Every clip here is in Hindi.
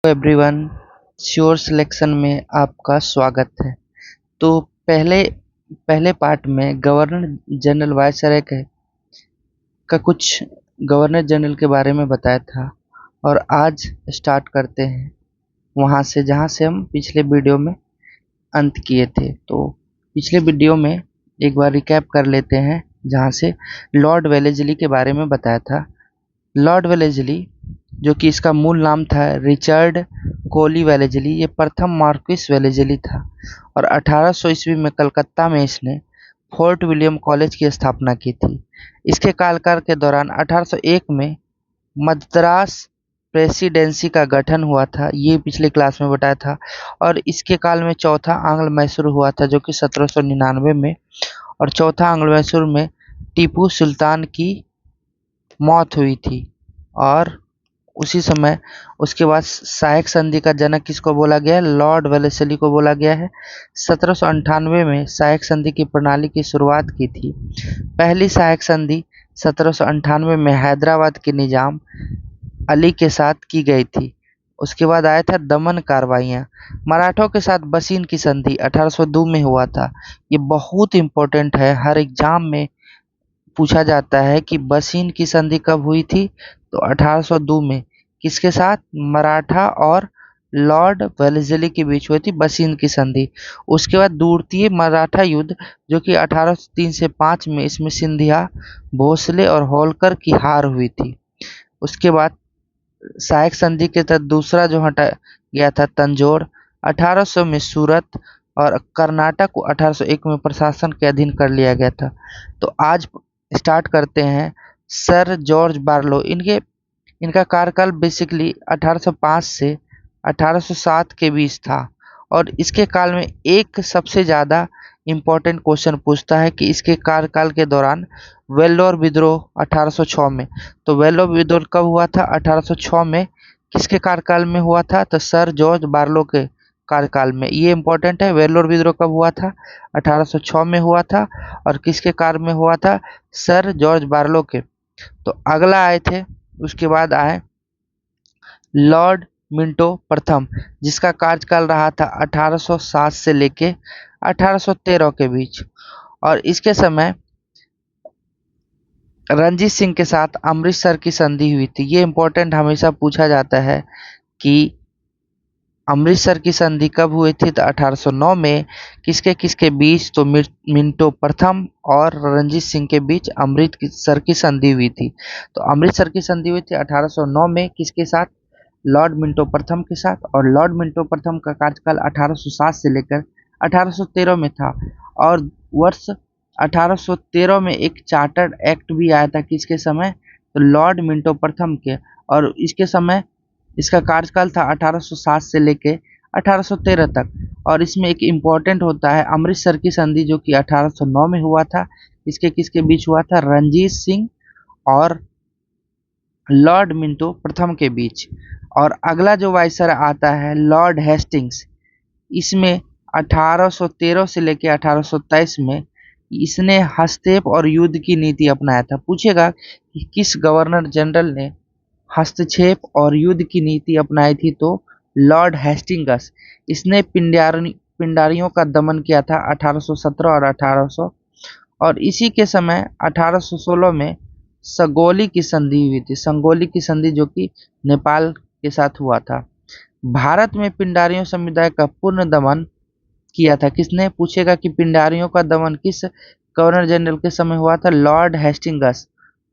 एवरीवन, श्योर सिलेक्शन में आपका स्वागत है। तो पहले पहले पार्ट में गवर्नर जनरल वायसराय का कुछ गवर्नर जनरल के बारे में बताया था और आज स्टार्ट करते हैं वहाँ से जहाँ से हम पिछले वीडियो में अंत किए थे। तो पिछले वीडियो में एक बार रिकैप कर लेते हैं जहाँ से लॉर्ड वेलेस्ली के बारे में बताया था। लॉर्ड वेलेस्ली, जो कि इसका मूल नाम था रिचर्ड कोली वेलेस्ली, ये प्रथम मार्क्विस वेलेस्ली था और 1800 ईस्वी में कलकत्ता में इसने फोर्ट विलियम कॉलेज की स्थापना की थी। इसके कार्यकाल के दौरान 1801 में मद्रास प्रेसिडेंसी का गठन हुआ था, ये पिछले क्लास में बताया था। और इसके काल में चौथा आंग्ल मैसूर हुआ था, जो कि 1799 में, और चौथा आंग्ल मैसूर में टीपू सुल्तान की मौत हुई थी। और उसी समय उसके बाद सहायक संधि का जनक किसको बोला गया है? लॉर्ड वेलेस्ली को बोला गया है। 1798 में सहायक संधि की प्रणाली की शुरुआत की थी। पहली सहायक संधि 1798 में हैदराबाद के निजाम अली के साथ की गई थी। उसके बाद आया था दमन कार्रवाइयाँ। मराठों के साथ बसीन की संधि 1802 में हुआ था। ये बहुत इम्पोर्टेंट है, हर एग्जाम में पूछा जाता है कि बसीन की संधि कब हुई थी? तो 1802 में। किसके साथ? मराठा और लॉर्ड वेलेस्ली के बीच हुई थी बसीन की संधि। उसके बाद द्वितीय मराठा युद्ध, जो कि 1803 से 5 में, इसमें सिंधिया, भोसले और होलकर की हार हुई थी। उसके बाद सहायक संधि के तहत दूसरा जो हटा गया था तंजौर, 1800 में सूरत और कर्नाटक को 1801 में प्रशासन के अधीन कर लिया गया था। तो आज स्टार्ट करते हैं सर जॉर्ज बार्लो। इनका कार्यकाल बेसिकली 1805 से 1807 के बीच था। और इसके काल में एक सबसे ज़्यादा इम्पोर्टेंट क्वेश्चन पूछता है कि इसके कार्यकाल के दौरान वेल्लोर विद्रोह 1806 में। तो वेल्लोर विद्रोह कब हुआ था? 1806 में। किसके कार्यकाल में हुआ था? तो सर जॉर्ज बार्लो के कार्यकाल में। ये इम्पोर्टेंट है, वेल्लोर विद्रोह कब हुआ था? 1806 में हुआ था। और किसके काल में हुआ था? सर जॉर्ज बार्लो के। तो अगला आए थे, उसके बाद आए लॉर्ड मिंटो प्रथम, जिसका कार्यकाल रहा था 1807 से लेके 1813 के बीच। और इसके समय रणजीत सिंह के साथ अमृतसर की संधि हुई थी। ये इम्पोर्टेंट हमेशा पूछा जाता है कि अमृतसर की संधि कब हुई थी? तो 1809 में। किसके किसके बीच? तो मिंटो प्रथम और रणजीत सिंह के अमृतसर की संधि हुई थी। तो अमृतसर की संधि हुई थी 1809 में। किसके साथ? लॉर्ड मिंटो प्रथम के साथ। और लॉर्ड मिंटो प्रथम का कार्यकाल 1807 से लेकर 1813 में था। और वर्ष 1813 में एक चार्टर्ड एक्ट भी आया था। किसके समय? तो लॉर्ड मिंटो प्रथम के। और इसके समय इसका कार्यकाल था 1807 से लेके 1813 तक। और इसमें एक इम्पोर्टेंट होता है अमृतसर की संधि, जो कि 1809 में हुआ था। इसके किसके बीच हुआ था? रणजीत सिंह और लॉर्ड मिंटो प्रथम के बीच। और अगला जो वायसराय आता है लॉर्ड हेस्टिंग्स। इसमें 1813 से लेकर 1823 में इसने हस्तक्षेप और युद्ध की नीति अपनाया था। पूछेगा कि किस गवर्नर जनरल ने हस्तक्षेप और युद्ध की नीति अपनाई थी? तो लॉर्ड हेस्टिंग्स। इसने पिंडारियों का दमन किया था 1817 और 1800। और इसी के समय 1816 में सगोली की संधि हुई थी। संगोली की संधि, जो कि नेपाल के साथ हुआ था। भारत में पिंडारियों समुदाय का पूर्ण दमन किया था किसने? पूछेगा कि पिंडारियों का दमन किस गवर्नर जनरल के समय हुआ था? Lord Hastings.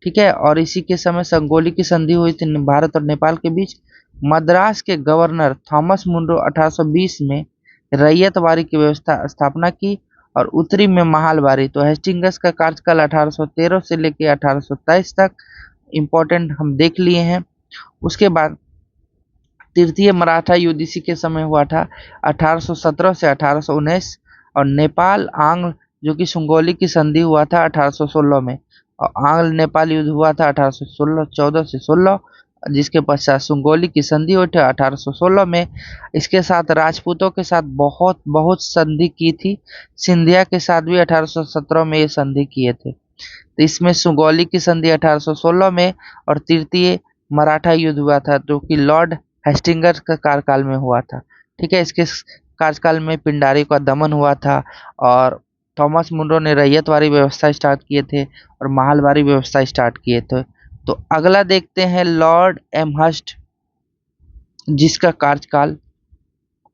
ठीक है। और इसी के समय संगोली की संधि हुई थी भारत और नेपाल के बीच। मद्रास के गवर्नर थॉमस मुनरो 1820 में रैयतवारी की व्यवस्था स्थापना की और उत्तरी में महालवारी। तो हेस्टिंग्स का कार्यकाल 1813 से लेकर 1823 तक इम्पोर्टेंट हम देख लिए हैं। उसके बाद तृतीय मराठा युद्ध इसी के समय हुआ था 1817 से 1819। और नेपाल आंग्ल, जो कि सुंगोली की संधि हुआ था 1816 में। और आंग्ल नेपाल युद्ध हुआ था 1814 से 16, जिसके पश्चात सुंगोली की संधि हुई थी 1816 में। इसके साथ राजपूतों के साथ बहुत बहुत संधि की थी। सिंधिया के साथ भी 1817 में ये संधि किए थे। तो इसमें सुगौली की संधि 1816 में और तृतीय मराठा युद्ध हुआ था, जो कि लॉर्ड हेस्टिंगस का कार्यकाल में हुआ था। ठीक है, इसके कार्यकाल में पिंडारी का दमन हुआ था और थॉमस मुनरो ने रैयतवाड़ी व्यवस्था स्टार्ट किए थे और महलवाड़ी व्यवस्था स्टार्ट किए थे। तो अगला देखते हैं लॉर्ड एमहर्स्ट, जिसका कार्यकाल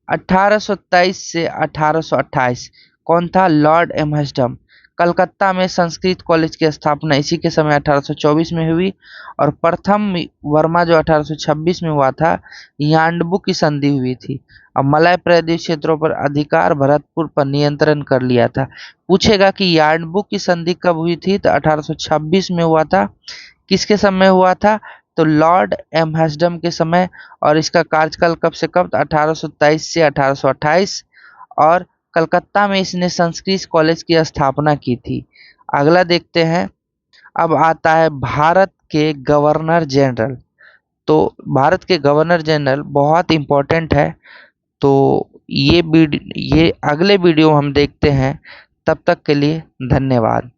1823 से 1828। कौन था? लॉर्ड एमहर्स्टम। कलकत्ता में संस्कृत कॉलेज की स्थापना इसी के समय 1824 में हुई और प्रथम वर्मा जो 1826 में हुआ था, यांडबू की संधि हुई थी और मलय प्रायद्वीप क्षेत्रों पर अधिकार भरतपुर पर नियंत्रण कर लिया था। पूछेगा कि यांडबू की संधि कब हुई थी, तो 1826 में हुआ था। किसके समय हुआ था? तो लॉर्ड एमहर्स्टम के समय। और इसका कार्यकाल कब से कब? 1823 से 1828। और कलकत्ता में इसने संस्कृत कॉलेज की स्थापना की थी। अगला देखते हैं। अब आता है भारत के गवर्नर जनरल। तो भारत के गवर्नर जनरल बहुत इंपॉर्टेंट है। तो ये अगले वीडियो हम देखते हैं। तब तक के लिए धन्यवाद।